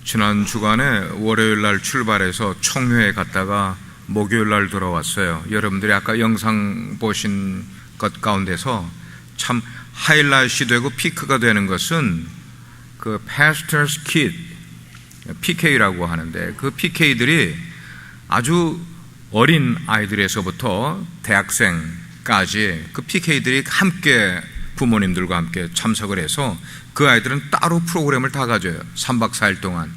지난 주간에 월요일 날 출발해서 청회에 갔다가 목요일 날 돌아왔어요. 여러분들이 아까 영상 보신 것 가운데서 참 하이라이트이 되고 피크가 되는 것은 그 Pastor's Kid, PK라고 하는데 그 PK들이 아주 어린 아이들에서부터 대학생까지 그 PK들이 함께 부모님들과 함께 참석을 해서 그 아이들은 따로 프로그램을 다 가져요. 3박 4일 동안.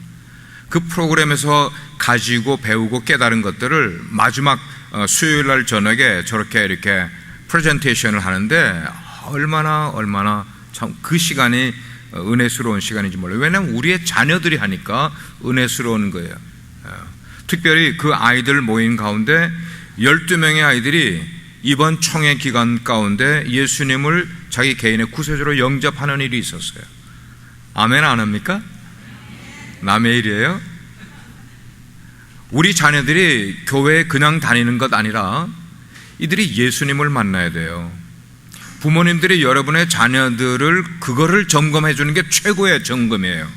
그 프로그램에서 가지고 배우고 깨달은 것들을 마지막 수요일 날 저녁에 저렇게 이렇게 프레젠테이션을 하는데 얼마나 참 그 시간이 은혜스러운 시간인지 몰라요. 왜냐하면 우리의 자녀들이 하니까 은혜스러운 거예요. 특별히 그 아이들 모임 가운데 12명의 아이들이 이번 청회 기간 가운데 예수님을 자기 개인의 구세주로 영접하는 일이 있었어요. 아멘 안 합니까? 남의 일이에요? 우리 자녀들이 교회에 그냥 다니는 것 아니라 이들이 예수님을 만나야 돼요. 부모님들이 여러분의 자녀들을 그거를 점검해 주는 게 최고의 점검이에요.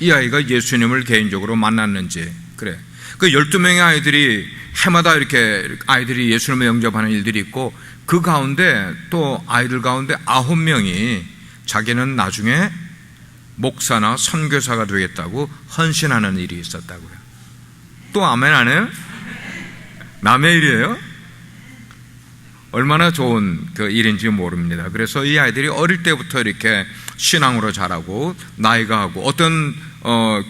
이 아이가 예수님을 개인적으로 만났는지. 그래. 그 12명의 아이들이 해마다 이렇게 아이들이 예수님을 영접하는 일들이 있고 그 가운데 또 아이들 가운데 9명이 자기는 나중에 목사나 선교사가 되겠다고 헌신하는 일이 있었다고요. 또 아멘 안 해요? 남의 일이에요? 얼마나 좋은 그 일인지 모릅니다. 그래서 이 아이들이 어릴 때부터 이렇게 신앙으로 자라고 나이가 하고 어떤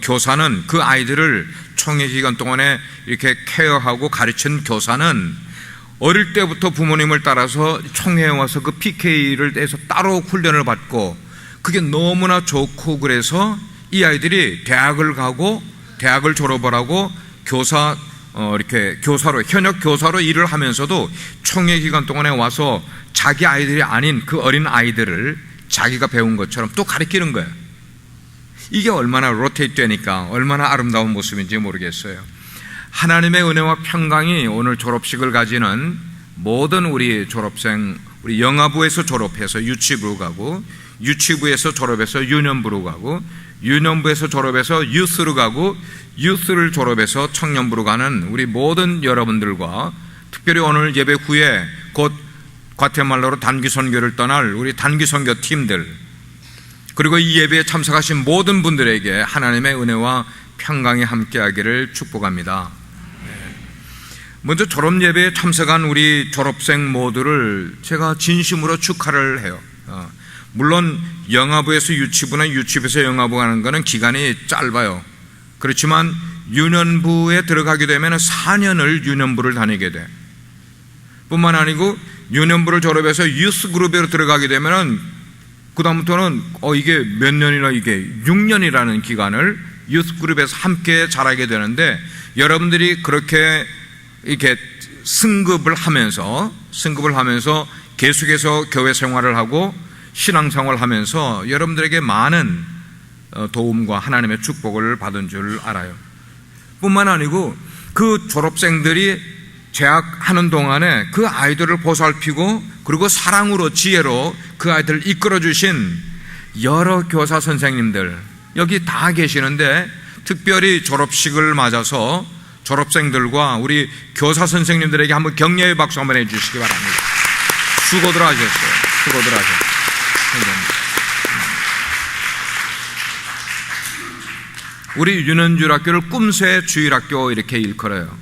교사는 그 아이들을 청회 기간 동안에 이렇게 케어하고 가르친 교사는 어릴 때부터 부모님을 따라서 청회에 와서 그 PK를 해서 따로 훈련을 받고 그게 너무나 좋고 그래서 이 아이들이 대학을 가고 대학을 졸업을 하고 이렇게 교사로 현역 교사로 일을 하면서도 청회 기간 동안에 와서 자기 아이들이 아닌 그 어린 아이들을 자기가 배운 것처럼 또 가르치는 거예요. 이게 얼마나 로테이트 되니까 얼마나 아름다운 모습인지 모르겠어요. 하나님의 은혜와 평강이 오늘 졸업식을 가지는 모든 우리 졸업생, 우리 영아부에서 졸업해서 유치부로 가고 유치부에서 졸업해서 유년부로 가고 유년부에서 졸업해서 유스로 가고 유스를 졸업해서 청년부로 가는 우리 모든 여러분들과 특별히 오늘 예배 후에 곧 과테말라로 단기 선교를 떠날 우리 단기 선교 팀들 그리고 이 예배에 참석하신 모든 분들에게 하나님의 은혜와 평강이 함께하기를 축복합니다. 먼저 졸업 예배에 참석한 우리 졸업생 모두를 제가 진심으로 축하를 해요. 물론 영아부에서 유치부나 유치부에서 영아부 가는 거는 기간이 짧아요. 그렇지만 유년부에 들어가게 되면 4년을 유년부를 다니게 돼. 뿐만 아니고 유년부를 졸업해서 유스 그룹으로 들어가게 되면 그 다음부터는 이게 몇 년이나 이게 6년이라는 기간을 유스 그룹에서 함께 자라게 되는데 여러분들이 그렇게 이렇게 승급을 하면서 계속해서 교회 생활을 하고 신앙생활을 하면서 여러분들에게 많은 도움과 하나님의 축복을 받은 줄 알아요. 뿐만 아니고 그 졸업생들이 재학하는 동안에 그 아이들을 보살피고 그리고 사랑으로 지혜로 그 아이들을 이끌어 주신 여러 교사 선생님들 여기 다 계시는데 특별히 졸업식을 맞아서 졸업생들과 우리 교사 선생님들에게 한번 격려의 박수 한번 해주시기 바랍니다. 수고들 하셨어요. 수고들 하셨어요. 우리 유년주일학교를 꿈새 주일학교 이렇게 일컬어요.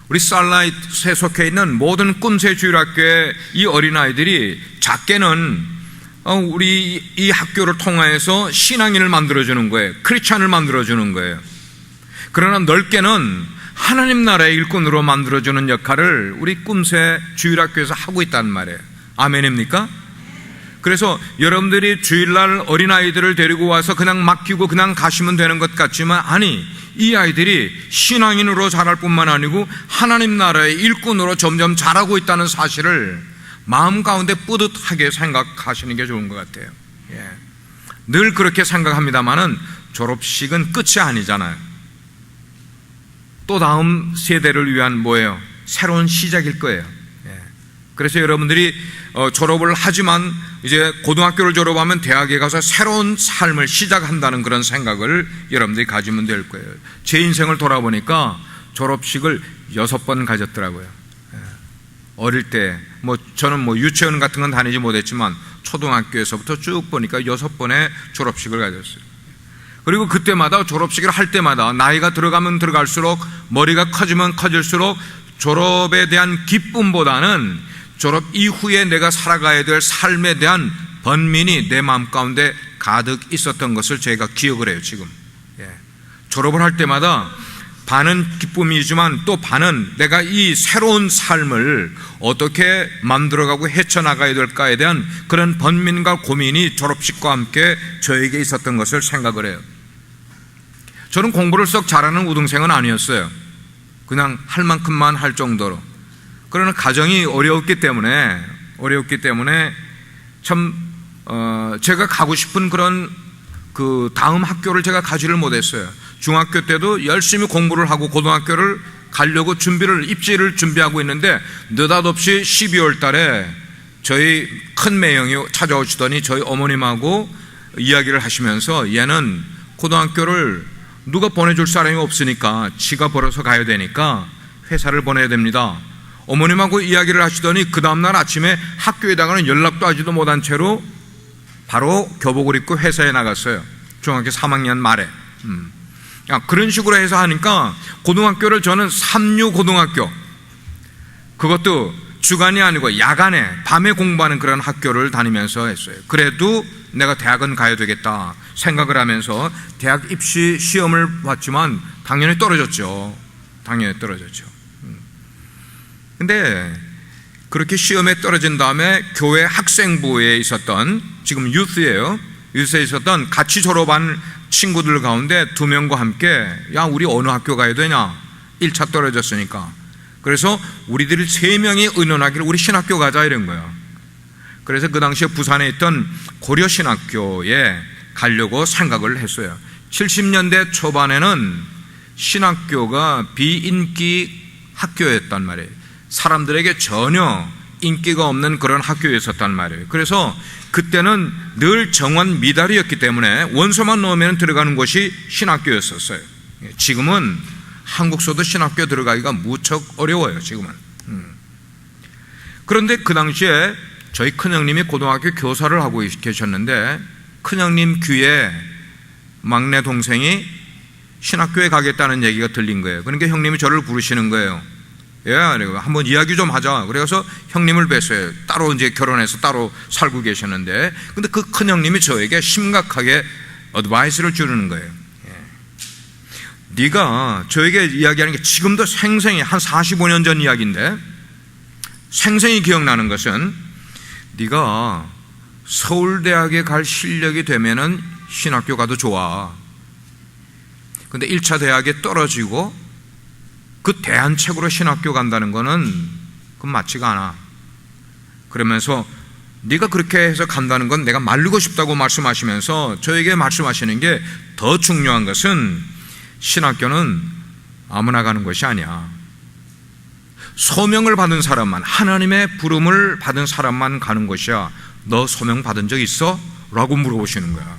우리 살라잇에 속해 있는 모든 꿈새 주일학교의 이 어린아이들이 작게는 우리 이 학교를 통하여서 신앙인을 만들어주는 거예요. 크리스찬을 만들어주는 거예요. 그러나 넓게는 하나님 나라의 일꾼으로 만들어주는 역할을 우리 꿈새 주일학교에서 하고 있다는 말이에요. 아멘입니까? 그래서 여러분들이 주일날 어린아이들을 데리고 와서 그냥 맡기고 그냥 가시면 되는 것 같지만 아니, 이 아이들이 신앙인으로 자랄 뿐만 아니고 하나님 나라의 일꾼으로 점점 자라고 있다는 사실을 마음 가운데 뿌듯하게 생각하시는 게 좋은 것 같아요. 늘 그렇게 생각합니다만은 졸업식은 끝이 아니잖아요. 또 다음 세대를 위한 뭐예요? 새로운 시작일 거예요. 그래서 여러분들이 졸업을 하지만 이제 고등학교를 졸업하면 대학에 가서 새로운 삶을 시작한다는 그런 생각을 여러분들이 가지면 될 거예요. 제 인생을 돌아보니까 졸업식을 6번 가졌더라고요. 어릴 때 저는 유치원 같은 건 다니지 못했지만 초등학교에서부터 쭉 보니까 6번의 졸업식을 가졌어요. 그리고 그때마다 졸업식을 할 때마다 나이가 들어가면 들어갈수록, 머리가 커지면 커질수록 졸업에 대한 기쁨보다는 졸업 이후에 내가 살아가야 될 삶에 대한 번민이 내 마음 가운데 가득 있었던 것을 제가 기억을 해요. 지금 졸업을 할 때마다 반은 기쁨이지만 또 반은 내가 이 새로운 삶을 어떻게 만들어가고 헤쳐나가야 될까에 대한 그런 번민과 고민이 졸업식과 함께 저에게 있었던 것을 생각을 해요. 저는 공부를 썩 잘하는 우등생은 아니었어요. 그냥 할 만큼만 할 정도로. 그러나 가정이 어려웠기 때문에 참 제가 가고 싶은 그런 그 다음 학교를 제가 가지를 못했어요. 중학교 때도 열심히 공부를 하고 고등학교를 가려고 입시를 준비하고 있는데 느닷없이 12월 달에 저희 큰 매형이 찾아오시더니 저희 어머님하고 이야기를 하시면서 얘는 고등학교를 누가 보내줄 사람이 없으니까 지가 벌어서 가야 되니까 회사를 보내야 됩니다. 어머님하고 이야기를 하시더니 그 다음날 아침에 학교에다가는 연락도 하지도 못한 채로 바로 교복을 입고 회사에 나갔어요. 중학교 3학년 말에. 그런 식으로 해서 하니까 고등학교를 저는 삼류고등학교, 그것도 주간이 아니고 야간에 밤에 공부하는 그런 학교를 다니면서 했어요. 그래도 내가 대학은 가야 되겠다 생각을 하면서 대학 입시 시험을 봤지만 당연히 떨어졌죠. 근데 그렇게 시험에 떨어진 다음에 교회 학생부에 있었던, 지금 유스에 있었던 같이 졸업한 친구들 가운데 2명과 함께 야 우리 어느 학교 가야 되냐, 1차 떨어졌으니까. 그래서 우리들이 3명이 의논하기를 우리 신학교 가자 이런 거예요. 그래서 그 당시에 부산에 있던 고려신학교에 가려고 생각을 했어요. 70년대 초반에는 신학교가 비인기 학교였단 말이에요. 사람들에게 전혀 인기가 없는 그런 학교였었단 말이에요. 그래서 그때는 늘 정원 미달이었기 때문에 원서만 넣으면 들어가는 곳이 신학교였었어요. 지금은 한국서도 신학교 들어가기가 무척 어려워요. 지금은. 그런데 그 당시에 저희 큰형님이 고등학교 교사를 하고 계셨는데 큰형님 귀에 막내 동생이 신학교에 가겠다는 얘기가 들린 거예요. 그러니까 형님이 저를 부르시는 거예요. 한번 이야기 좀 하자. 그래서 형님을 뵀어요. 따로 이제 결혼해서 따로 살고 계셨는데, 근데 그 큰 형님이 저에게 심각하게 어드바이스를 주는 거예요. 네가 저에게 이야기하는 게 지금도 생생히 한 45년 전 이야기인데 생생히 기억나는 것은, 네가 서울대학에 갈 실력이 되면은 신학교 가도 좋아. 근데 1차 대학에 떨어지고 그 대안책으로 신학교 간다는 거는 그건 맞지가 않아. 그러면서 네가 그렇게 해서 간다는 건 내가 말리고 싶다고 말씀하시면서 저에게 말씀하시는 게, 더 중요한 것은 신학교는 아무나 가는 것이 아니야. 소명을 받은 사람만, 하나님의 부름을 받은 사람만 가는 것이야. 너 소명 받은 적 있어? 라고 물어보시는 거야.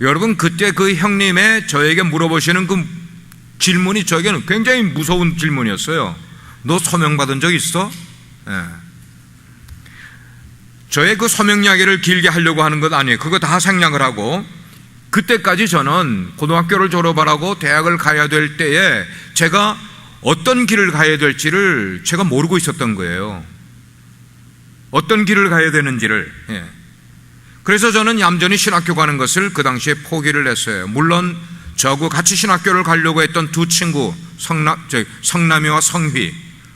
여러분, 그때 그 형님의 저에게 물어보시는 그 질문이 저에게는 굉장히 무서운 질문이었어요. 너 소명 받은 적 있어? 저의 그 소명 이야기를 길게 하려고 하는 것 아니에요. 그거 다 생략을 하고, 그때까지 저는 고등학교를 졸업하라고 대학을 가야 될 때에 제가 어떤 길을 가야 될지를 제가 모르고 있었던 거예요. 어떤 길을 가야 되는지를. 그래서 저는 얌전히 신학교 가는 것을 그 당시에 포기를 했어요. 물론 저하고 같이 신학교를 가려고 했던 2 친구, 성남이와 성휘,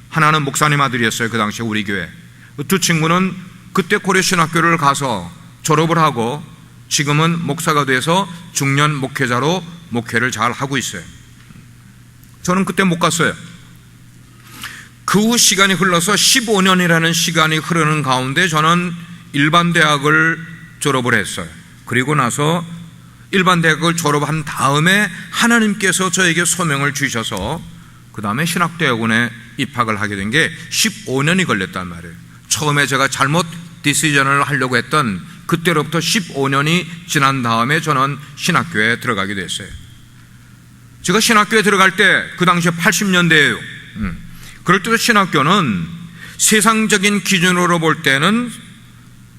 하나는 목사님 아들이었어요. 그 당시에 우리 교회. 그 2 친구는 그때 고려신학교를 가서 졸업을 하고 지금은 목사가 돼서 중년 목회자로 목회를 잘 하고 있어요. 저는 그때 못 갔어요. 그 후 시간이 흘러서 15년이라는 시간이 흐르는 가운데 저는 일반 대학을 졸업을 했어요. 그리고 나서 일반 대학을 졸업한 다음에 하나님께서 저에게 소명을 주셔서 그 다음에 신학대학원에 입학을 하게 된 게 15년이 걸렸단 말이에요. 처음에 제가 잘못 디시전을 하려고 했던 그때로부터 15년이 지난 다음에 저는 신학교에 들어가게 됐어요. 제가 신학교에 들어갈 때 그 당시에 80년대예요. 그럴 때도 신학교는 세상적인 기준으로 볼 때는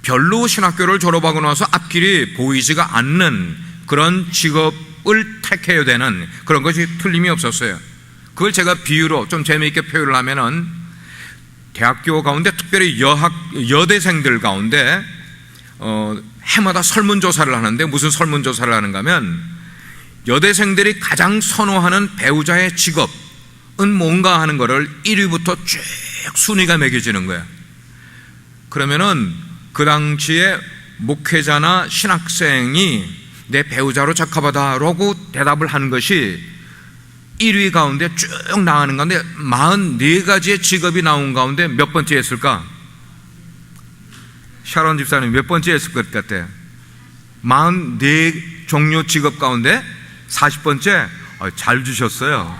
별로 신학교를 졸업하고 나서 앞길이 보이지가 않는 그런 직업을 택해야 되는 그런 것이 틀림이 없었어요. 그걸 제가 비유로 좀 재미있게 표현을 하면은 대학교 가운데 특별히 여대생들 가운데 해마다 설문조사를 하는데 무슨 설문조사를 하는가 하면 여대생들이 가장 선호하는 배우자의 직업은 뭔가 하는 거를 1위부터 쭉 순위가 매겨지는 거야. 그러면은 그 당시에 목회자나 신학생이 내 배우자로 적합하다라고 대답을 하는 것이 1위 가운데 쭉 나가는 가운데 44가지의 직업이 나온 가운데 몇 번째였을까? 샤론 집사님 몇 번째였을 것 같아요? 44종류 직업 가운데 40번째? 잘 주셨어요.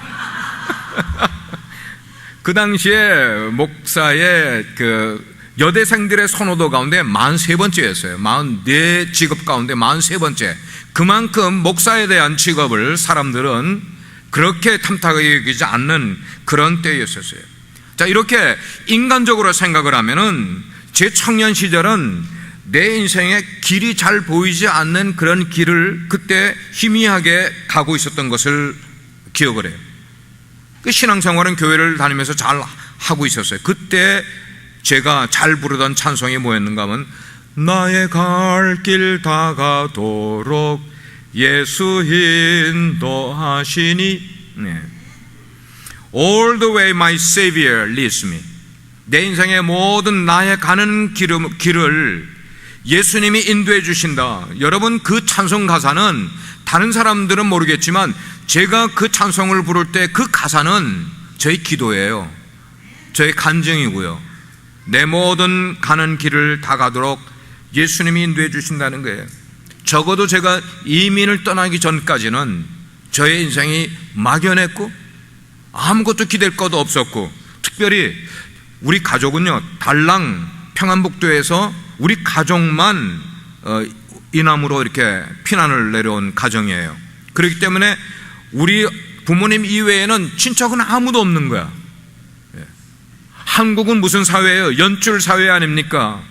그 당시에 목사의 그 여대생들의 선호도 가운데 43번째였어요. 44 직업 가운데 43번째. 그만큼 목사에 대한 직업을 사람들은 그렇게 탐탁하게 여기지 않는 그런 때였었어요. 자, 이렇게 인간적으로 생각을 하면은 제 청년 시절은 내 인생에 길이 잘 보이지 않는 그런 길을 그때 희미하게 가고 있었던 것을 기억을 해요. 그 신앙생활은 교회를 다니면서 잘 하고 있었어요. 그때 제가 잘 부르던 찬송이 뭐였는가 하면 나의 갈 길 다가도록 예수 인도하시니 All the way my Savior leads me. 내 인생의 모든 나의 가는 길을 예수님이 인도해 주신다. 여러분 그 찬송 가사는 다른 사람들은 모르겠지만 제가 그 찬송을 부를 때 그 가사는 저의 기도예요. 저의 간증이고요. 내 모든 가는 길을 다 가도록 예수님이 인도해 주신다는 거예요. 적어도 제가 이민을 떠나기 전까지는 저의 인생이 막연했고 아무것도 기댈 것도 없었고, 특별히 우리 가족은요 달랑 평안북도에서 우리 가족만 이남으로 이렇게 피난을 내려온 가정이에요. 그렇기 때문에 우리 부모님 이외에는 친척은 아무도 없는 거야. 한국은 무슨 사회예요? 연줄 사회 아닙니까?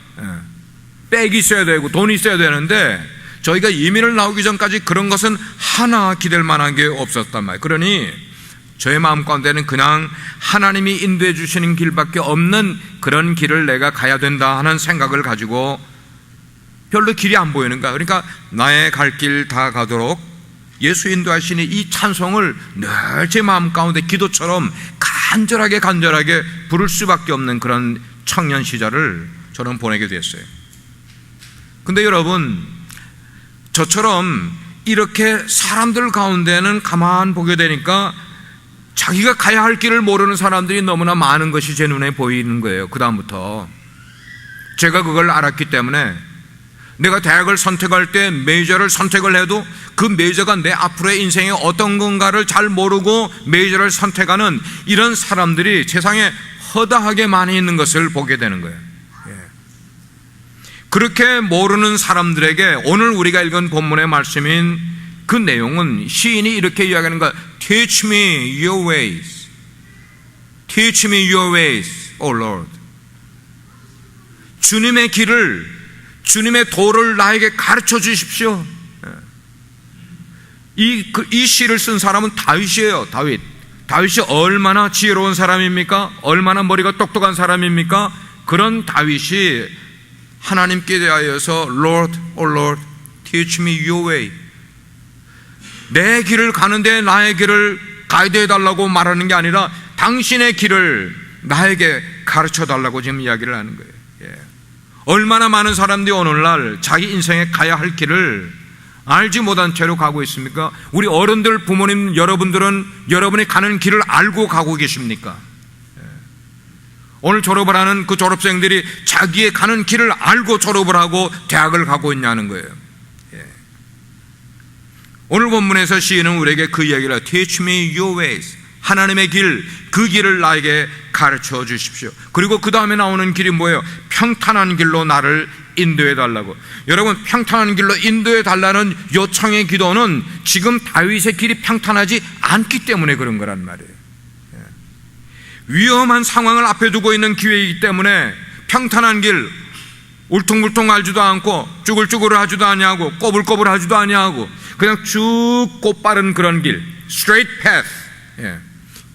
백이 있어야 되고 돈이 있어야 되는데 저희가 이민을 나오기 전까지 그런 것은 하나 기댈 만한 게 없었단 말이에요. 그러니 저의 마음 가운데는 그냥 하나님이 인도해 주시는 길밖에 없는 그런 길을 내가 가야 된다 하는 생각을 가지고 별로 길이 안 보이는 거야. 그러니까 나의 갈 길 다 가도록 예수 인도하시니 이 찬송을 늘 제 마음 가운데 기도처럼 간절하게 부를 수밖에 없는 그런 청년 시절을 저는 보내게 됐어요. 근데 여러분, 저처럼 이렇게 사람들 가운데는 가만 보게 되니까 자기가 가야 할 길을 모르는 사람들이 너무나 많은 것이 제 눈에 보이는 거예요. 그 다음부터 제가 그걸 알았기 때문에 내가 대학을 선택할 때 메이저를 선택을 해도 그 메이저가 내 앞으로의 인생에 어떤 건가를 잘 모르고 메이저를 선택하는 이런 사람들이 세상에 허다하게 많이 있는 것을 보게 되는 거예요. 그렇게 모르는 사람들에게 오늘 우리가 읽은 본문의 말씀인 그 내용은 시인이 이렇게 이야기하는 거야. Teach me your ways. Teach me your ways, O Lord. 주님의 길을, 주님의 도를 나에게 가르쳐 주십시오. 이 시를 쓴 사람은 다윗이에요. 다윗이 얼마나 지혜로운 사람입니까? 얼마나 머리가 똑똑한 사람입니까? 그런 다윗이 하나님께 대하여서 Lord, O Lord, teach me your way. 내 길을 가는데 나의 길을 가이드해 달라고 말하는 게 아니라 당신의 길을 나에게 가르쳐 달라고 지금 이야기를 하는 거예요. 얼마나 많은 사람들이 오늘날 자기 인생에 가야 할 길을 알지 못한 채로 가고 있습니까? 우리 어른들, 부모님, 여러분들은 여러분이 가는 길을 알고 가고 계십니까? 오늘 졸업을 하는 그 졸업생들이 자기의 가는 길을 알고 졸업을 하고 대학을 가고 있냐는 거예요. 오늘 본문에서 시인은 우리에게 그 이야기를 해요. Teach me your ways. 하나님의 길, 그 길을 나에게 가르쳐 주십시오. 그리고 그 다음에 나오는 길이 뭐예요? 평탄한 길로 나를 인도해 달라고. 여러분, 평탄한 길로 인도해 달라는 요청의 기도는 지금 다윗의 길이 평탄하지 않기 때문에 그런 거란 말이에요. 위험한 상황을 앞에 두고 있는 기회이기 때문에 평탄한 길, 울퉁불퉁하지도 않고 쭈글쭈글하지도 아니하고 꼬불꼬불하지도 아니하고 그냥 쭉 곧바른 그런 길, straight path,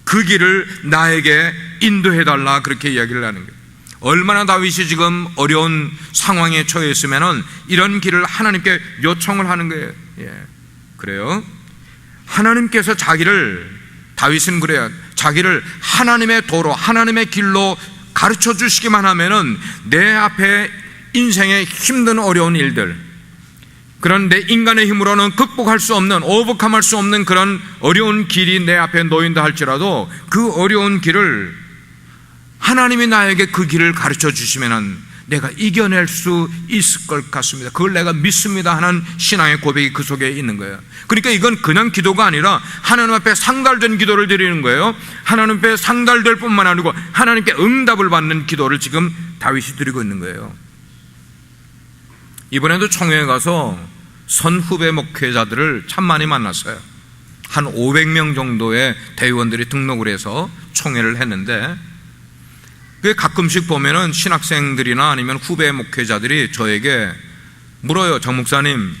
그 길을 나에게 인도해 달라, 그렇게 이야기를 하는 거예요. 얼마나 다윗이 지금 어려운 상황에 처해 있으면은 이런 길을 하나님께 요청을 하는 거예요. 그래요. 하나님께서 다윗은 그래요. 자기를 하나님의 도로, 하나님의 길로 가르쳐 주시기만 하면은 내 앞에 인생의 힘든 어려운 일들, 그런 내 인간의 힘으로는 극복할 수 없는, 오버컴할 수 없는 그런 어려운 길이 내 앞에 놓인다 할지라도 그 어려운 길을 하나님이 나에게 그 길을 가르쳐 주시면 내가 이겨낼 수 있을 것 같습니다. 그걸 내가 믿습니다 하는 신앙의 고백이 그 속에 있는 거예요. 그러니까 이건 그냥 기도가 아니라 하나님 앞에 상달된 기도를 드리는 거예요. 하나님 앞에 상달될 뿐만 아니고 하나님께 응답을 받는 기도를 지금 다윗이 드리고 있는 거예요. 이번에도 총회에 가서 선후배 목회자들을 참 많이 만났어요. 한 500명 정도의 대의원들이 등록을 해서 총회를 했는데, 그 가끔씩 보면은 신학생들이나 아니면 후배 목회자들이 저에게 물어요. 정 목사님,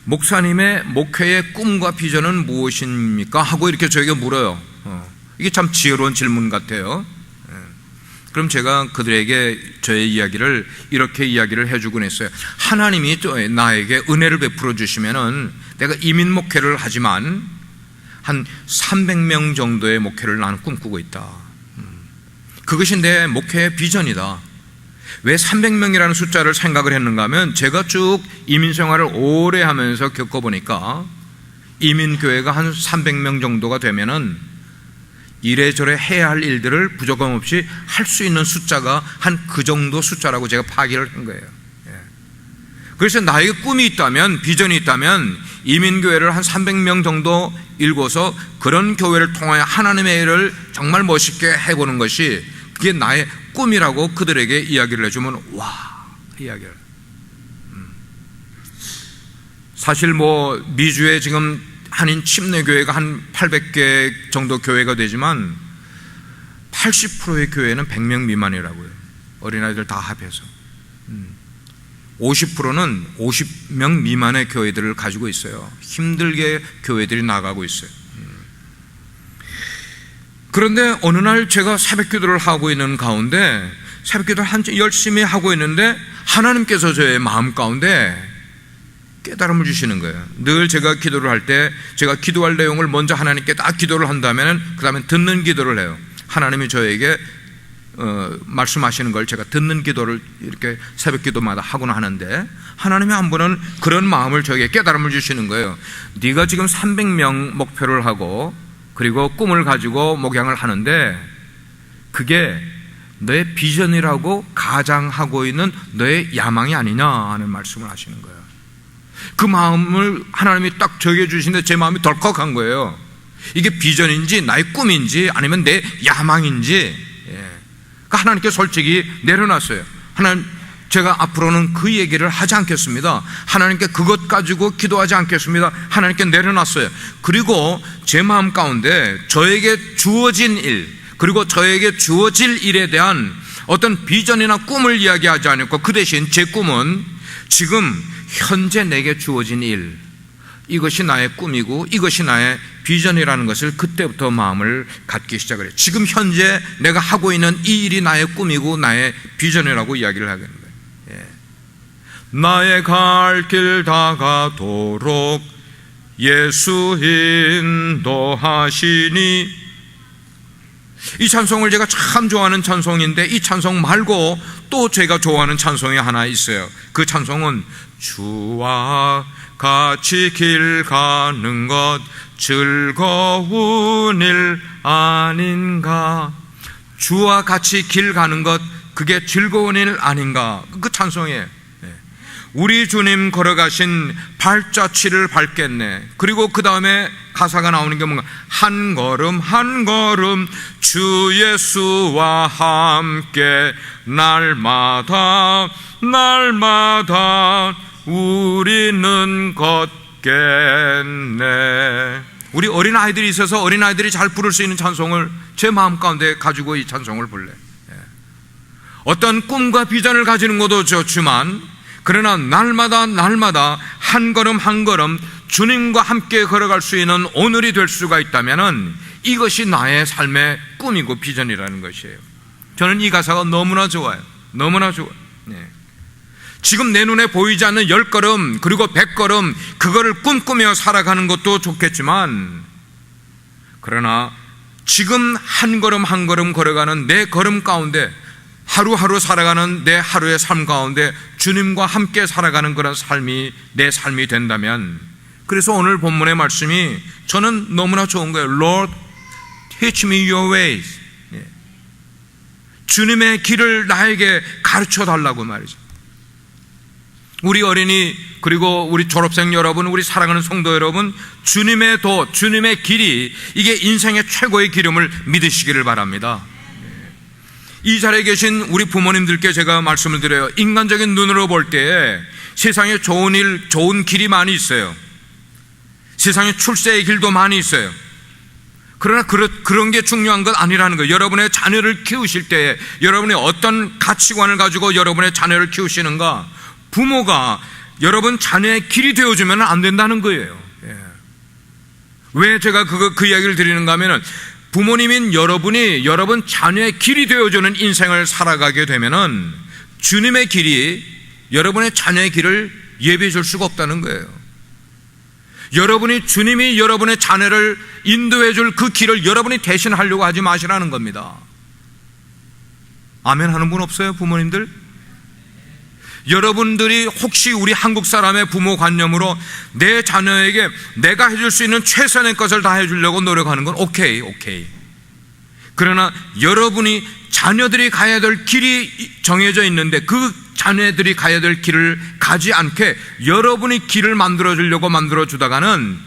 목사님의 목회의 꿈과 비전은 무엇입니까? 하고 이렇게 저에게 물어요. 이게 참 지혜로운 질문 같아요. 그럼 제가 그들에게 저의 이야기를 이렇게 이야기를 해주곤 했어요. 하나님이 나에게 은혜를 베풀어 주시면은 내가 이민 목회를 하지만 한 300명 정도의 목회를 나는 꿈꾸고 있다. 그것이 내 목회의 비전이다. 왜 300명이라는 숫자를 생각을 했는가 하면 제가 쭉 이민 생활을 오래 하면서 겪어보니까 이민교회가 한 300명 정도가 되면은 이래저래 해야 할 일들을 부족함 없이 할 수 있는 숫자가 한 그 정도 숫자라고 제가 파악을 한 거예요. 그래서 나에게 꿈이 있다면, 비전이 있다면 이민교회를 한 300명 정도 일궈서 그런 교회를 통하여 하나님의 일을 정말 멋있게 해보는 것이, 그게 나의 꿈이라고 그들에게 이야기를 해주면 와, 이야기를. 사실 미주에 지금 한인 침례교회가 한 800개 정도 교회가 되지만 80%의 교회는 100명 미만이라고요. 어린아이들 다 합해서. 50%는 50명 미만의 교회들을 가지고 있어요. 힘들게 교회들이 나가고 있어요. 그런데 어느 날 제가 새벽 기도를 하고 있는 가운데, 새벽 기도를 열심히 하고 있는데 하나님께서 저의 마음 가운데 깨달음을 주시는 거예요. 늘 제가 기도를 할 때 제가 기도할 내용을 먼저 하나님께 딱 기도를 한다면 그 다음에 듣는 기도를 해요. 하나님이 저에게 말씀하시는 걸 제가 듣는 기도를 이렇게 새벽 기도마다 하곤 하는데, 하나님이 한 번은 그런 마음을 저에게 깨달음을 주시는 거예요. 네가 지금 300명 목표를 하고 그리고 꿈을 가지고 목양을 하는데 그게 너의 비전이라고 가장하고 있는 너의 야망이 아니냐 하는 말씀을 하시는 거예요. 그 마음을 하나님이 딱 저에게 주시는데 제 마음이 덜컥한 거예요. 이게 비전인지 나의 꿈인지 아니면 내 야망인지. 그러니까 하나님께 솔직히 내려놨어요. 하나님, 제가 앞으로는 그 얘기를 하지 않겠습니다. 하나님께 그것 가지고 기도하지 않겠습니다. 하나님께 내려놨어요. 그리고 제 마음 가운데 저에게 주어진 일, 그리고 저에게 주어질 일에 대한 어떤 비전이나 꿈을 이야기하지 않고 그 대신 제 꿈은 지금 현재 내게 주어진 일, 이것이 나의 꿈이고 이것이 나의 비전이라는 것을 그때부터 마음을 갖기 시작을 해요. 지금 현재 내가 하고 있는 이 일이 나의 꿈이고 나의 비전이라고 이야기를 하게 되는 거예요. 나의 갈 길 다가도록 예수 인도하시니. 이 찬송을 제가 참 좋아하는 찬송인데 이 찬송 말고 또 제가 좋아하는 찬송이 하나 있어요. 그 찬송은 주와 같이 길 가는 것 즐거운 일 아닌가. 주와 같이 길 가는 것, 그게 즐거운 일 아닌가. 그 찬송이에요. 우리 주님 걸어가신 발자취를 밟겠네. 그리고 그 다음에 가사가 나오는 게 뭔가, 한 걸음 한 걸음 주 예수와 함께 날마다 날마다 우리는 걷겠네. 우리 어린아이들이 있어서 어린아이들이 잘 부를 수 있는 찬송을 제 마음 가운데 가지고 이 찬송을 불래. 어떤 꿈과 비전을 가지는 것도 좋지만, 그러나 날마다 날마다 한 걸음 한 걸음 주님과 함께 걸어갈 수 있는 오늘이 될 수가 있다면 이것이 나의 삶의 꿈이고 비전이라는 것이에요. 저는 이 가사가 너무나 좋아요. 너무나 좋아요. 지금 내 눈에 보이지 않는 10걸음 그리고 100걸음 그거를 꿈꾸며 살아가는 것도 좋겠지만, 그러나 지금 한 걸음 한 걸음 걸어가는 내 걸음 가운데, 하루하루 살아가는 내 하루의 삶 가운데 주님과 함께 살아가는 그런 삶이 내 삶이 된다면, 그래서 오늘 본문의 말씀이 저는 너무나 좋은 거예요. Lord, teach me your ways. 주님의 길을 나에게 가르쳐 달라고 말이죠. 우리 어린이, 그리고 우리 졸업생 여러분, 우리 사랑하는 성도 여러분, 주님의 도, 주님의 길이 이게 인생의 최고의 기름을 믿으시기를 바랍니다. 이 자리에 계신 우리 부모님들께 제가 말씀을 드려요. 인간적인 눈으로 볼 때에 세상에 좋은 일, 좋은 길이 많이 있어요. 세상에 출세의 길도 많이 있어요. 그러나 그런 게 중요한 건 아니라는 거예요. 여러분의 자녀를 키우실 때에 여러분이 어떤 가치관을 가지고 여러분의 자녀를 키우시는가, 부모가 여러분 자녀의 길이 되어주면 안 된다는 거예요. 왜 제가 그 이야기를 드리는가 하면은, 부모님인 여러분이 여러분 자녀의 길이 되어주는 인생을 살아가게 되면은 주님의 길이 여러분의 자녀의 길을 예비해 줄 수가 없다는 거예요. 주님이 여러분의 자녀를 인도해 줄 그 길을 여러분이 대신하려고 하지 마시라는 겁니다. 아멘 하는 분 없어요, 부모님들? 여러분들이 혹시 우리 한국 사람의 부모 관념으로 내 자녀에게 내가 해줄 수 있는 최선의 것을 다 해주려고 노력하는 건 오케이. 그러나 여러분이 자녀들이 가야 될 길이 정해져 있는데 그 자녀들이 가야 될 길을 가지 않게 여러분이 길을 만들어주려고 만들어주다가는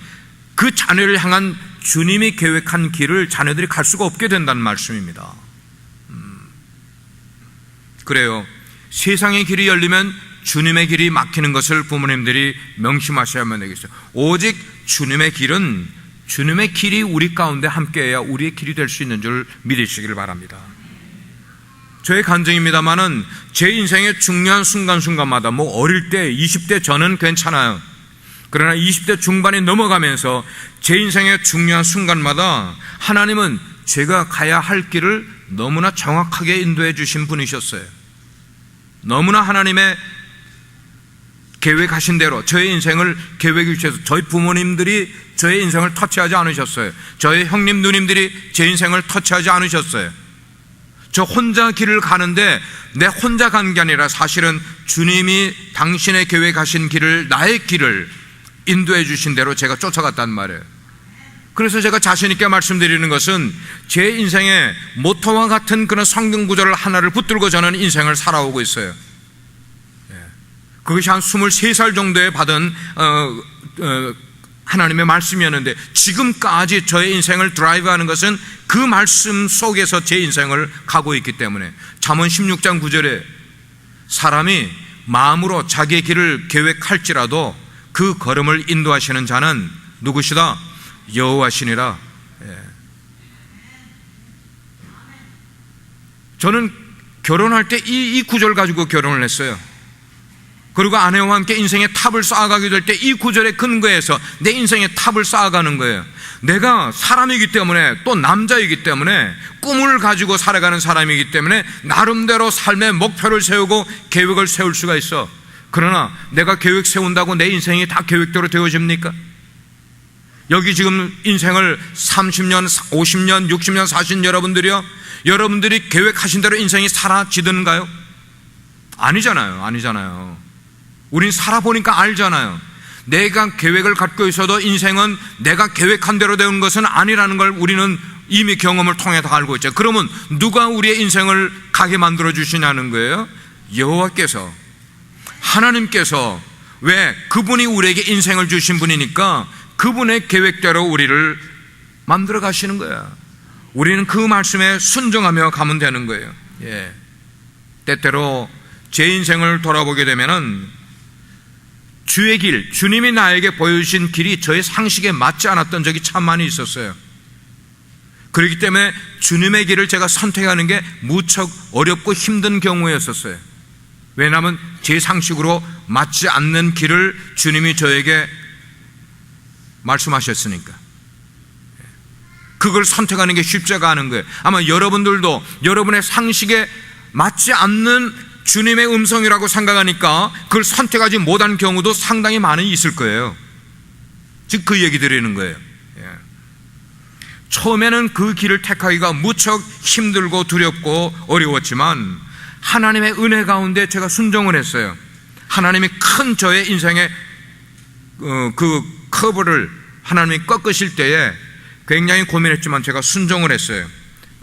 그 자녀를 향한 주님이 계획한 길을 자녀들이 갈 수가 없게 된다는 말씀입니다. 그래요. 세상의 길이 열리면 주님의 길이 막히는 것을 부모님들이 명심하셔야만 되겠어요. 오직 주님의 길은, 주님의 길이 우리 가운데 함께해야 우리의 길이 될 수 있는 줄 믿으시길 바랍니다. 저의 간증입니다만은 제 인생의 중요한 순간순간마다, 어릴 때 20대 전은 괜찮아요. 그러나 20대 중반에 넘어가면서 제 인생의 중요한 순간마다 하나님은 제가 가야 할 길을 너무나 정확하게 인도해 주신 분이셨어요. 너무나 하나님의 계획하신 대로 저의 인생을 계획해 주셔서, 저희 부모님들이 저의 인생을 터치하지 않으셨어요. 저희 형님 누님들이 제 인생을 터치하지 않으셨어요. 저 혼자 길을 가는데 내 혼자 간 게 아니라 사실은 주님이 당신의 계획하신 길을, 나의 길을 인도해 주신 대로 제가 쫓아갔단 말이에요. 그래서 제가 자신 있게 말씀드리는 것은 제 인생의 모토와 같은 그런 성경 구절을 하나를 붙들고 저는 인생을 살아오고 있어요. 그것이 한 23살 정도에 받은 하나님의 말씀이었는데, 지금까지 저의 인생을 드라이브하는 것은 그 말씀 속에서 제 인생을 가고 있기 때문에, 잠언 16장 9절에 사람이 마음으로 자기의 길을 계획할지라도 그 걸음을 인도하시는 자는 누구시다? 여호와시니라. 저는 결혼할 때 이 구절 가지고 결혼을 했어요. 그리고 아내와 함께 인생의 탑을 쌓아가게 될 때 이 구절에 근거해서 내 인생의 탑을 쌓아가는 거예요. 내가 사람이기 때문에, 또 남자이기 때문에, 꿈을 가지고 살아가는 사람이기 때문에 나름대로 삶의 목표를 세우고 계획을 세울 수가 있어. 그러나 내가 계획 세운다고 내 인생이 다 계획대로 되어집니까? 여기 지금 인생을 30년, 50년, 60년 사신 여러분들이요, 여러분들이 계획하신 대로 인생이 사라지던가요? 아니잖아요. 우린 살아보니까 알잖아요. 내가 계획을 갖고 있어도 인생은 내가 계획한 대로 되는 것은 아니라는 걸 우리는 이미 경험을 통해 다 알고 있죠. 그러면 누가 우리의 인생을 가게 만들어 주시냐는 거예요? 여호와께서, 하나님께서. 왜? 그분이 우리에게 인생을 주신 분이니까 그분의 계획대로 우리를 만들어 가시는 거야. 우리는 그 말씀에 순종하며 가면 되는 거예요. 예. 때때로 제 인생을 돌아보게 되면은 주의 길, 주님이 나에게 보여주신 길이 저의 상식에 맞지 않았던 적이 참 많이 있었어요. 그렇기 때문에 주님의 길을 제가 선택하는 게 무척 어렵고 힘든 경우였었어요. 왜냐하면 제 상식으로 맞지 않는 길을 주님이 저에게 말씀하셨으니까. 그걸 선택하는 게 쉽지가 않은 거예요. 아마 여러분들도 여러분의 상식에 맞지 않는 주님의 음성이라고 생각하니까 그걸 선택하지 못한 경우도 상당히 많이 있을 거예요. 즉 그 얘기 드리는 거예요. 처음에는 그 길을 택하기가 무척 힘들고 두렵고 어려웠지만 하나님의 은혜 가운데 제가 순종을 했어요. 하나님이 큰 저의 인생의 그 커브를 하나님이 꺾으실 때에 굉장히 고민했지만 제가 순종을 했어요.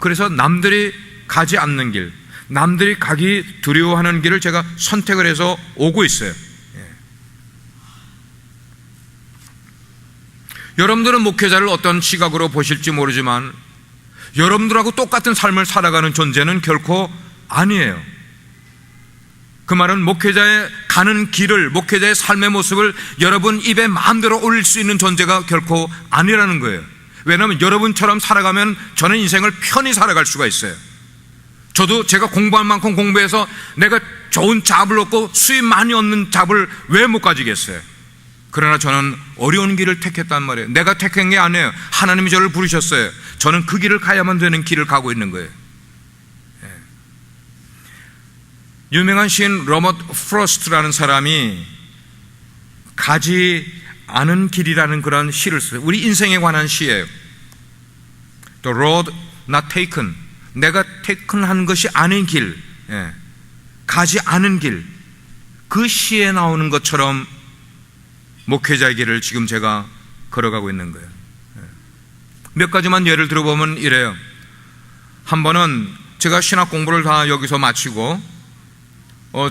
그래서 남들이 가지 않는 길, 남들이 가기 두려워하는 길을 제가 선택을 해서 오고 있어요. 여러분들은 목회자를 어떤 시각으로 보실지 모르지만 여러분들하고 똑같은 삶을 살아가는 존재는 결코 아니에요. 그 말은 목회자의 가는 길을, 목회자의 삶의 모습을 여러분 입에 마음대로 올릴 수 있는 존재가 결코 아니라는 거예요. 왜냐하면 여러분처럼 살아가면 저는 인생을 편히 살아갈 수가 있어요. 저도 제가 공부할 만큼 공부해서 내가 좋은 잡을 얻고 수입 많이 얻는 잡을 왜 못 가지겠어요? 그러나 저는 어려운 길을 택했단 말이에요. 내가 택한 게 아니에요. 하나님이 저를 부르셨어요. 저는 그 길을 가야만 되는 길을 가고 있는 거예요. 유명한 시인 로버트 프로스트라는 사람이 가지 않은 길이라는 그런 시를 써요. 우리 인생에 관한 시예요. The road not taken, 내가 테이큰한 것이 아닌 길, 가지 않은 길, 그 시에 나오는 것처럼 목회자의 길을 지금 제가 걸어가고 있는 거예요. 몇 가지만 예를 들어보면 이래요. 한 번은 제가 신학 공부를 다 여기서 마치고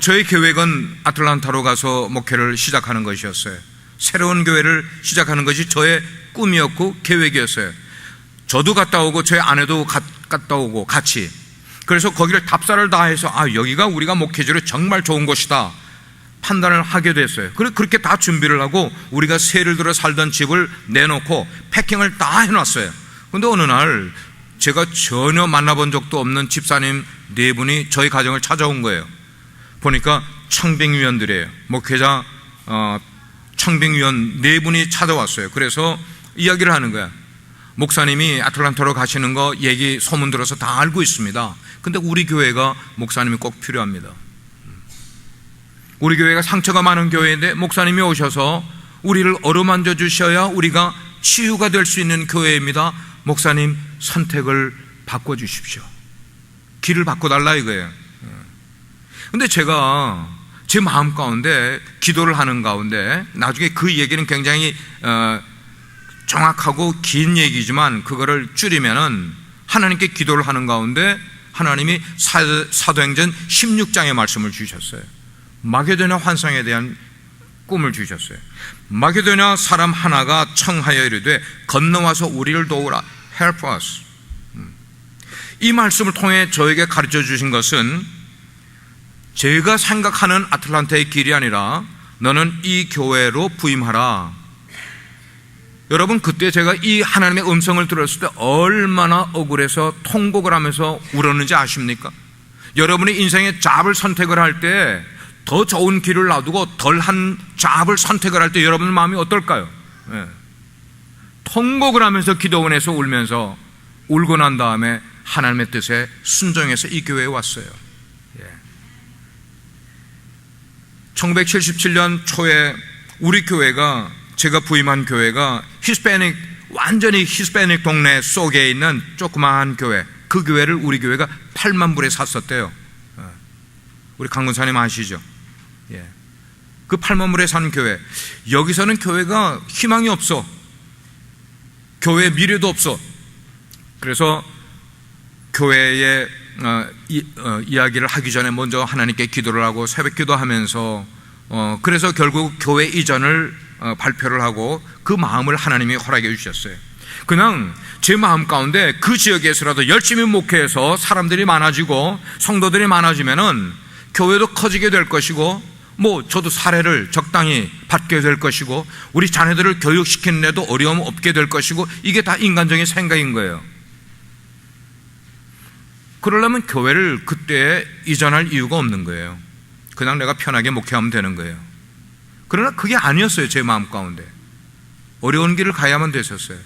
저희 계획은 아틀란타로 가서 목회를 시작하는 것이었어요. 새로운 교회를 시작하는 것이 저의 꿈이었고 계획이었어요. 저도 갔다 오고 저희 아내도 갔다 오고 같이. 그래서 거기를 답사를 다 해서 여기가 우리가 목회지로 정말 좋은 곳이다 판단을 하게 됐어요. 그렇게 다 준비를 하고 우리가 세를 들어 살던 집을 내놓고 패킹을 다 해놨어요. 그런데 어느 날 제가 전혀 만나본 적도 없는 집사님 4분이 저희 가정을 찾아온 거예요. 보니까 청빙위원들이에요. 목회자 청빙위원 4분이 찾아왔어요. 그래서 이야기를 하는 거야. 목사님이 아틀란타로 가시는 거 얘기 소문 들어서 다 알고 있습니다. 근데 우리 교회가 목사님이 꼭 필요합니다. 우리 교회가 상처가 많은 교회인데 목사님이 오셔서 우리를 어루만져 주셔야 우리가 치유가 될 수 있는 교회입니다. 목사님 선택을 바꿔주십시오. 길을 바꿔달라 이거예요. 근데 제가 제 마음 가운데 기도를 하는 가운데 나중에 그 얘기는 굉장히 정확하고 긴 얘기지만 그거를 줄이면은 하나님께 기도를 하는 가운데 하나님이 사도행전 16장의 말씀을 주셨어요. 마게도냐 환상에 대한 꿈을 주셨어요. 마게도냐 사람 하나가 청하여 이르되 건너와서 우리를 도우라. Help us. 이 말씀을 통해 저에게 가르쳐 주신 것은 제가 생각하는 아틀란타의 길이 아니라 너는 이 교회로 부임하라. 여러분 그때 제가 이 하나님의 음성을 들었을 때 얼마나 억울해서 통곡을 하면서 울었는지 아십니까? 여러분이 인생의 잡을 선택을 할 때 더 좋은 길을 놔두고 덜한 잡을 선택을 할 때 여러분 마음이 어떨까요? 통곡을 하면서 기도원에서 울면서 울고 난 다음에 하나님의 뜻에 순종해서 이 교회에 왔어요. 1977년 초에 우리 교회가, 제가 부임한 교회가 완전히 히스패닉 동네 속에 있는 조그마한 교회, 그 교회를 우리 교회가 8만 불에 샀었대요. 우리 강군사님 아시죠? 그 8만 불에 산 교회, 여기서는 교회가 희망이 없어. 교회에 미래도 없어. 그래서 교회에 이야기를 하기 전에 먼저 하나님께 기도를 하고 새벽 기도하면서 그래서 결국 교회 이전을 발표를 하고 그 마음을 하나님이 허락해 주셨어요. 그냥 제 마음 가운데 그 지역에서라도 열심히 목회해서 사람들이 많아지고 성도들이 많아지면은 교회도 커지게 될 것이고, 저도 사례를 적당히 받게 될 것이고, 우리 자녀들을 교육시키는 데도 어려움 없게 될 것이고, 이게 다 인간적인 생각인 거예요. 그러려면 교회를 그때 이전할 이유가 없는 거예요. 그냥 내가 편하게 목회하면 되는 거예요. 그러나 그게 아니었어요. 제 마음 가운데 어려운 길을 가야만 됐었어요.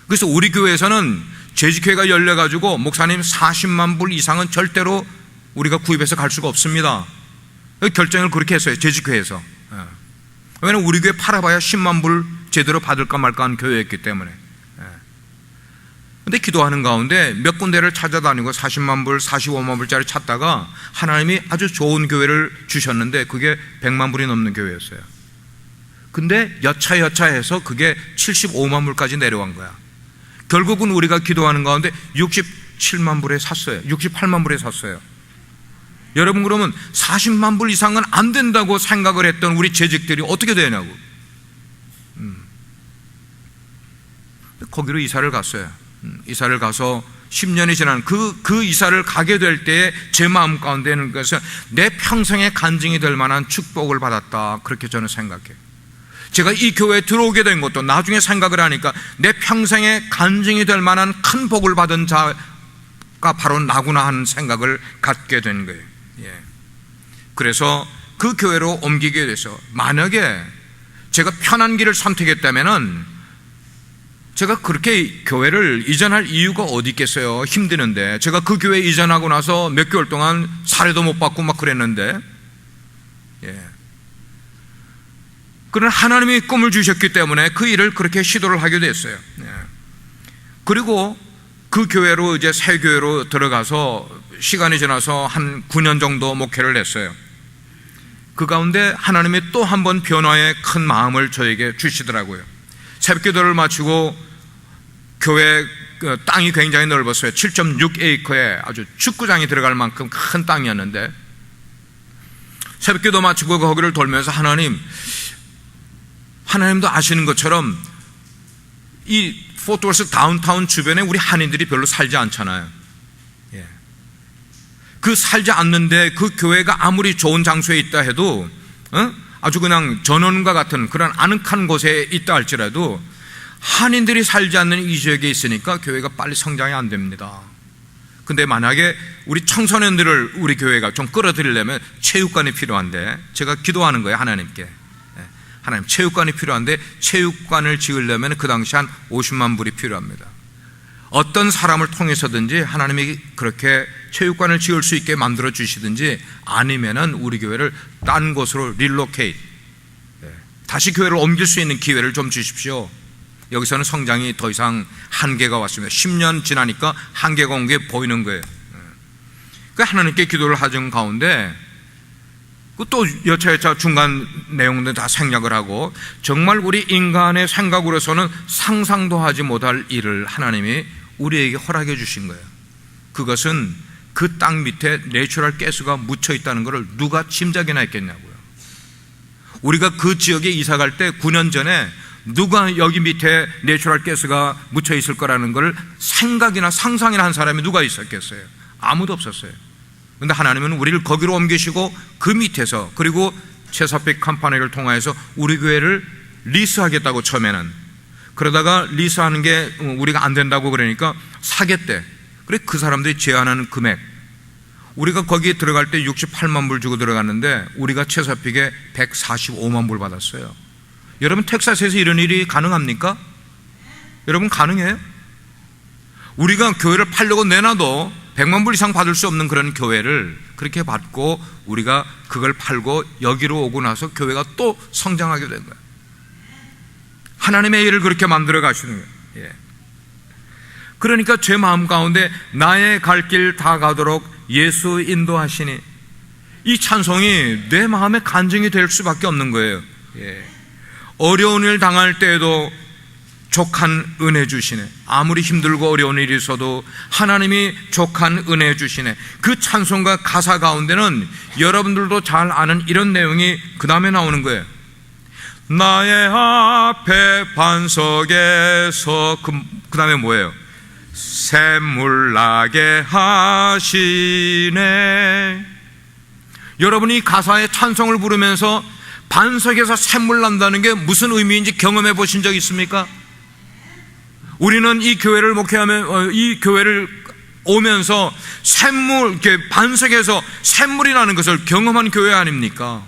그래서 우리 교회에서는 재직회가 열려가지고 목사님 40만 불 이상은 절대로 우리가 구입해서 갈 수가 없습니다. 결정을 그렇게 했어요. 재직회에서. 왜냐하면 우리 교회 팔아봐야 10만 불 제대로 받을까 말까 하는 교회였기 때문에. 근데 기도하는 가운데 몇 군데를 찾아다니고 40만 불, 45만 불짜리 찾다가 하나님이 아주 좋은 교회를 주셨는데 그게 100만 불이 넘는 교회였어요. 근데 여차여차해서 그게 75만 불까지 내려간 거야. 결국은 우리가 기도하는 가운데 67만 불에 샀어요. 68만 불에 샀어요. 여러분, 그러면 40만 불 이상은 안 된다고 생각을 했던 우리 재직들이 어떻게 되냐고. 거기로 이사를 갔어요. 이사를 가서 10년이 지난 그 이사를 가게 될 때에 제 마음 가운데는 것은 내 평생의 간증이 될 만한 축복을 받았다, 그렇게 저는 생각해요. 제가 이 교회에 들어오게 된 것도 나중에 생각을 하니까 내 평생의 간증이 될 만한 큰 복을 받은 자가 바로 나구나 하는 생각을 갖게 된 거예요. 그래서 그 교회로 옮기게 돼서, 만약에 제가 편한 길을 선택했다면은 제가 그렇게 교회를 이전할 이유가 어디 있겠어요? 힘드는데. 제가 그 교회 이전하고 나서 몇 개월 동안 사례도 못 받고 막 그랬는데. 그러나 하나님이 꿈을 주셨기 때문에 그 일을 그렇게 시도를 하게 됐어요. 그리고 그 교회로 이제 새 교회로 들어가서 시간이 지나서 한 9년 정도 목회를 했어요. 그 가운데 하나님이 또 한 번 변화의 큰 마음을 저에게 주시더라고요. 새벽기도를 마치고 교회 땅이 굉장히 넓었어요. 7.6에이커에 아주 축구장이 들어갈 만큼 큰 땅이었는데, 새벽기도 마치고 거기를 돌면서 하나님도 아시는 것처럼 이 포트워스 다운타운 주변에 우리 한인들이 별로 살지 않잖아요. 그 살지 않는데 그 교회가 아무리 좋은 장소에 있다 해도 아주 그냥 전원과 같은 그런 아늑한 곳에 있다 할지라도 한인들이 살지 않는 이 지역에 있으니까 교회가 빨리 성장이 안 됩니다. 근데 만약에 우리 청소년들을 우리 교회가 좀 끌어들이려면 체육관이 필요한데, 제가 기도하는 거예요. 하나님께. 하나님, 체육관이 필요한데 체육관을 지으려면 그 당시 한 50만 불이 필요합니다. 어떤 사람을 통해서든지 하나님이 그렇게 체육관을 지을 수 있게 만들어 주시든지, 아니면은 우리 교회를 딴 곳으로 릴로케이트, 다시 교회를 옮길 수 있는 기회를 좀 주십시오. 여기서는 성장이 더 이상 한계가 왔습니다. 10년 지나니까 한계가 온 게 보이는 거예요. 그 하나님께 기도를 하던 가운데 또 여차여차 중간 내용들 다 생략을 하고, 정말 우리 인간의 생각으로서는 상상도 하지 못할 일을 하나님이 우리에게 허락해 주신 거예요. 그것은 그 땅 밑에 내추럴 가스가 묻혀 있다는 것을 누가 짐작이나 했겠냐고요. 우리가 그 지역에 이사 갈 때 9년 전에 누가 여기 밑에 내추럴 가스가 묻혀 있을 거라는 걸 생각이나 상상이나 한 사람이 누가 있었겠어요? 아무도 없었어요. 그런데 하나님은 우리를 거기로 옮기시고 그 밑에서, 그리고 체사픽 컴퍼니를 통해서 우리 교회를 리스하겠다고 처음에는, 그러다가 리스하는 게 우리가 안 된다고 그러니까 사겠대. 그래, 그 사람들이 제안하는 금액, 우리가 거기에 들어갈 때 68만 불 주고 들어갔는데 우리가 체사픽에 145만 불 받았어요. 여러분, 텍사스에서 이런 일이 가능합니까? 여러분, 가능해요? 우리가 교회를 팔려고 내놔도 100만 불 이상 받을 수 없는 그런 교회를 그렇게 받고 우리가 그걸 팔고 여기로 오고 나서 교회가 또 성장하게 된 거예요. 하나님의 일을 그렇게 만들어 가시는 거예요. 그러니까 제 마음 가운데 나의 갈 길 다 가도록 예수 인도하시니, 이 찬송이 내 마음에 간증이 될 수밖에 없는 거예요. 어려운 일 당할 때에도 족한 은혜 주시네. 아무리 힘들고 어려운 일이 있어도 하나님이 족한 은혜 주시네. 그 찬송가 가사 가운데는 여러분들도 잘 아는 이런 내용이 그 다음에 나오는 거예요. 나의 앞에 반석에서 그 다음에 뭐예요? 샘물 나게 하시네. 여러분이 가사에 찬송을 부르면서 반석에서 샘물 난다는 게 무슨 의미인지 경험해 보신 적 있습니까? 우리는 이 교회를 목회하면 이 교회를 오면서 샘물, 이렇게 반석에서 샘물이 나는 것을 경험한 교회 아닙니까?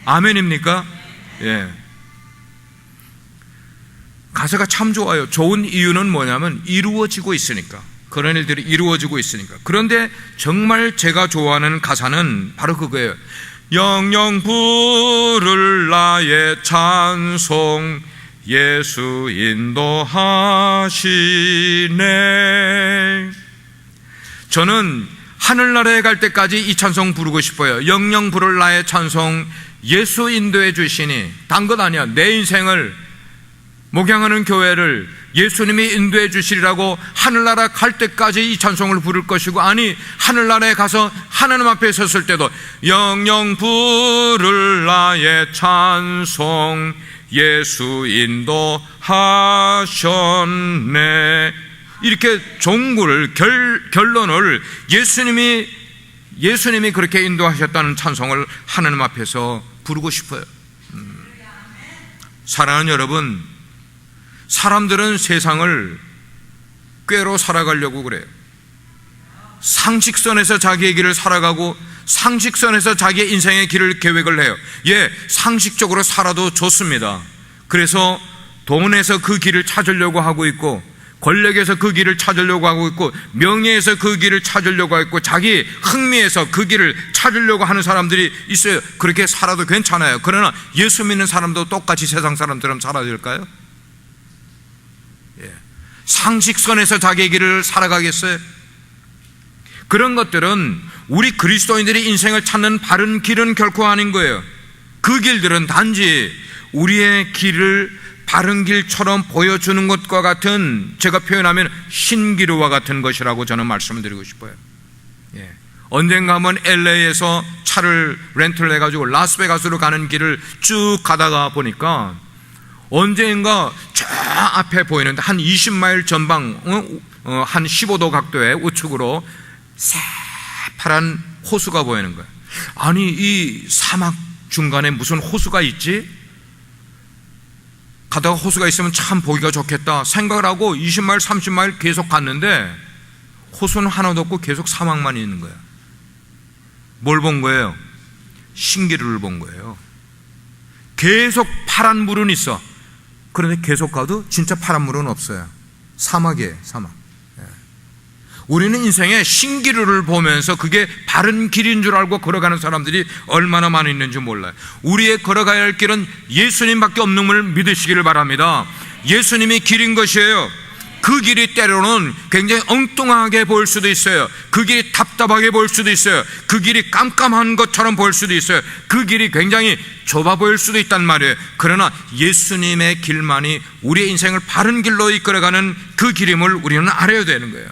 아멘입니까? 예. 가사가 참 좋아요. 좋은 이유는 뭐냐면 이루어지고 있으니까, 그런 일들이 이루어지고 있으니까. 그런데 정말 제가 좋아하는 가사는 바로 그거예요. 영영 부를 나의 찬송 예수 인도하시네. 저는 하늘나라에 갈 때까지 이 찬송 부르고 싶어요. 영영 부를 나의 찬송 예수 인도해 주시니. 단 것 아니야. 내 인생을 목양하는 교회를 예수님이 인도해 주시리라고 하늘나라 갈 때까지 이 찬송을 부를 것이고, 아니 하늘나라에 가서 하나님 앞에 섰을 때도 영영 부를 나의 찬송 예수 인도하셨네. 이렇게 종구를 결론을 예수님이 그렇게 인도하셨다는 찬송을 하나님 앞에서 부르고 싶어요. 사랑하는 여러분, 사람들은 세상을 꾀로 살아가려고 그래요. 상식선에서 자기의 길을 살아가고 상식선에서 자기의 인생의 길을 계획을 해요. 예, 상식적으로 살아도 좋습니다. 그래서 돈에서 그 길을 찾으려고 하고 있고, 권력에서 그 길을 찾으려고 하고 있고, 명예에서 그 길을 찾으려고 하고 있고, 자기 흥미에서 그 길을 찾으려고 하는 사람들이 있어요. 그렇게 살아도 괜찮아요. 그러나 예수 믿는 사람도 똑같이 세상 사람처럼 살아야 될까요? 예. 상식선에서 자기의 길을 살아가겠어요? 그런 것들은 우리 그리스도인들이 인생을 찾는 바른 길은 결코 아닌 거예요. 그 길들은 단지 우리의 길을 바른 길처럼 보여주는 것과 같은, 제가 표현하면 신기루와 같은 것이라고 저는 말씀을 드리고 싶어요. 예. 언젠가 한번 LA에서 차를 렌트를 해가지고 라스베가스로 가는 길을 쭉 가다가 보니까 언젠가 저 앞에 보이는데 한 20마일 전방 한 15도 각도의 우측으로 새파란 호수가 보이는 거예요. 아니 이 사막 중간에 무슨 호수가 있지? 가다가 호수가 있으면 참 보기가 좋겠다 생각을 하고 20마일 30마일 계속 갔는데 호수는 하나도 없고 계속 사막만 있는 거예요. 뭘 본 거예요? 신기루를 본 거예요. 계속 파란 물은 있어. 그런데 계속 가도 진짜 파란 물은 없어요. 사막이에요, 사막. 우리는 인생에 신기루를 보면서 그게 바른 길인 줄 알고 걸어가는 사람들이 얼마나 많이 있는지 몰라요. 우리의 걸어가야 할 길은 예수님밖에 없는 걸 믿으시기를 바랍니다. 예수님이 길인 것이에요. 그 길이 때로는 굉장히 엉뚱하게 보일 수도 있어요. 그 길이 답답하게 보일 수도 있어요. 그 길이 깜깜한 것처럼 보일 수도 있어요. 그 길이 굉장히 좁아 보일 수도 있단 말이에요. 그러나 예수님의 길만이 우리의 인생을 바른 길로 이끌어가는 그 길임을 우리는 알아야 되는 거예요.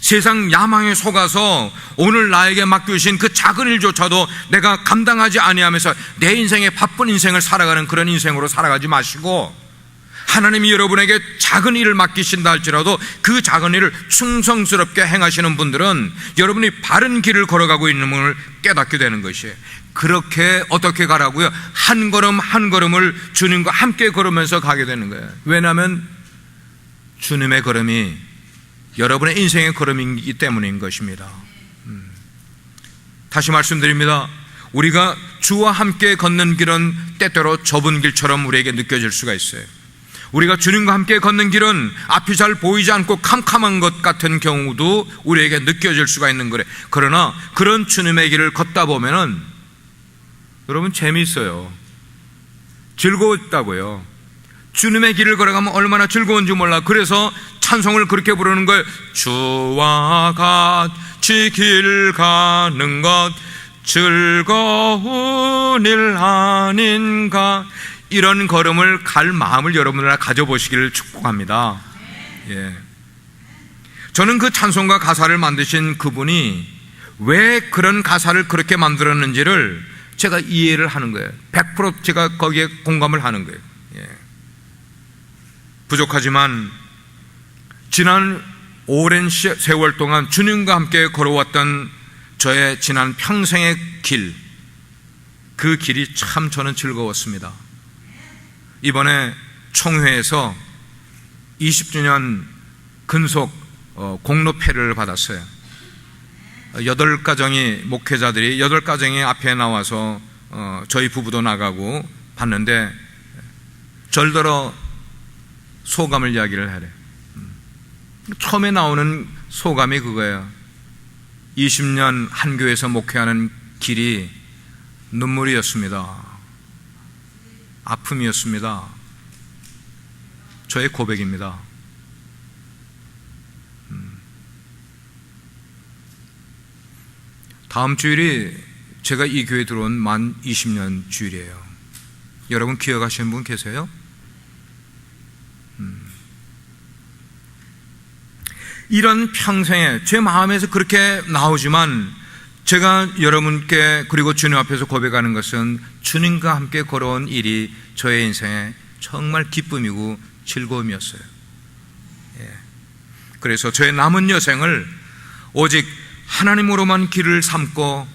세상 야망에 속아서 오늘 나에게 맡겨주신 그 작은 일조차도 내가 감당하지 아니하면서 내 인생의 바쁜 인생을 살아가는 그런 인생으로 살아가지 마시고, 하나님이 여러분에게 작은 일을 맡기신다 할지라도 그 작은 일을 충성스럽게 행하시는 분들은 여러분이 바른 길을 걸어가고 있는 것을 깨닫게 되는 것이에요. 그렇게 어떻게 가라고요? 한 걸음 한 걸음을 주님과 함께 걸으면서 가게 되는 거예요. 왜냐하면 주님의 걸음이 여러분의 인생의 걸음이기 때문인 것입니다. 다시 말씀드립니다. 우리가 주와 함께 걷는 길은 때때로 좁은 길처럼 우리에게 느껴질 수가 있어요. 우리가 주님과 함께 걷는 길은 앞이 잘 보이지 않고 캄캄한 것 같은 경우도 우리에게 느껴질 수가 있는 거래. 그러나 그런 주님의 길을 걷다 보면은 여러분 재미있어요. 즐거웠다고요. 주님의 길을 걸어가면 얼마나 즐거운지 몰라. 그래서 찬송을 그렇게 부르는 거예요. 주와 같이 길 가는 것 즐거운 일 아닌가. 이런 걸음을 갈 마음을 여러분들 가져보시기를 축복합니다. 예. 저는 그 찬송가 가사를 만드신 그분이 왜 그런 가사를 그렇게 만들었는지를 제가 이해를 하는 거예요. 100% 제가 거기에 공감을 하는 거예요. 부족하지만 지난 오랜 세월 동안 주님과 함께 걸어왔던 저의 지난 평생의 길, 그 길이 참 저는 즐거웠습니다. 이번에 총회에서 20주년 근속 공로패를 받았어요. 8가정이, 목회자들이 8가정이 앞에 나와서 저희 부부도 나가고 봤는데 절더러 소감을 이야기를 하래. 처음에 나오는 소감이 그거예요. 20년 한 교회에서 목회하는 길이 눈물이었습니다. 아픔이었습니다. 저의 고백입니다. 다음 주일이 제가 이 교회에 들어온 만 20년 주일이에요. 여러분 기억하시는 분 계세요? 이런 평생에 제 마음에서 그렇게 나오지만 제가 여러분께 그리고 주님 앞에서 고백하는 것은 주님과 함께 걸어온 일이 저의 인생에 정말 기쁨이고 즐거움이었어요. 그래서 저의 남은 여생을 오직 하나님으로만 길을 삼고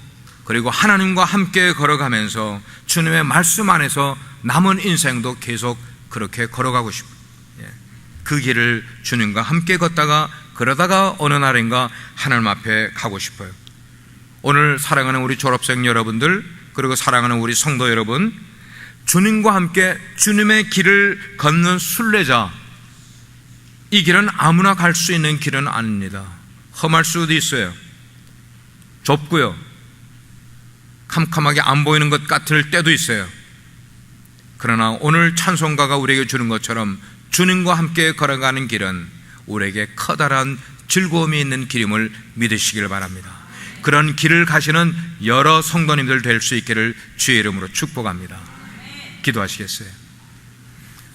그리고 하나님과 함께 걸어가면서 주님의 말씀 안에서 남은 인생도 계속 그렇게 걸어가고 싶어요. 그 길을 주님과 함께 걷다가 그러다가 어느 날인가 하나님 앞에 가고 싶어요. 오늘 사랑하는 우리 졸업생 여러분들, 그리고 사랑하는 우리 성도 여러분, 주님과 함께 주님의 길을 걷는 순례자, 이 길은 아무나 갈 수 있는 길은 아닙니다. 험할 수도 있어요. 좁고요, 캄캄하게 안 보이는 것 같을 때도 있어요. 그러나 오늘 찬송가가 우리에게 주는 것처럼 주님과 함께 걸어가는 길은 우리에게 커다란 즐거움이 있는 길임을 믿으시기를 바랍니다. 그런 길을 가시는 여러 성도님들 될 수 있기를 주의 이름으로 축복합니다. 기도하시겠어요?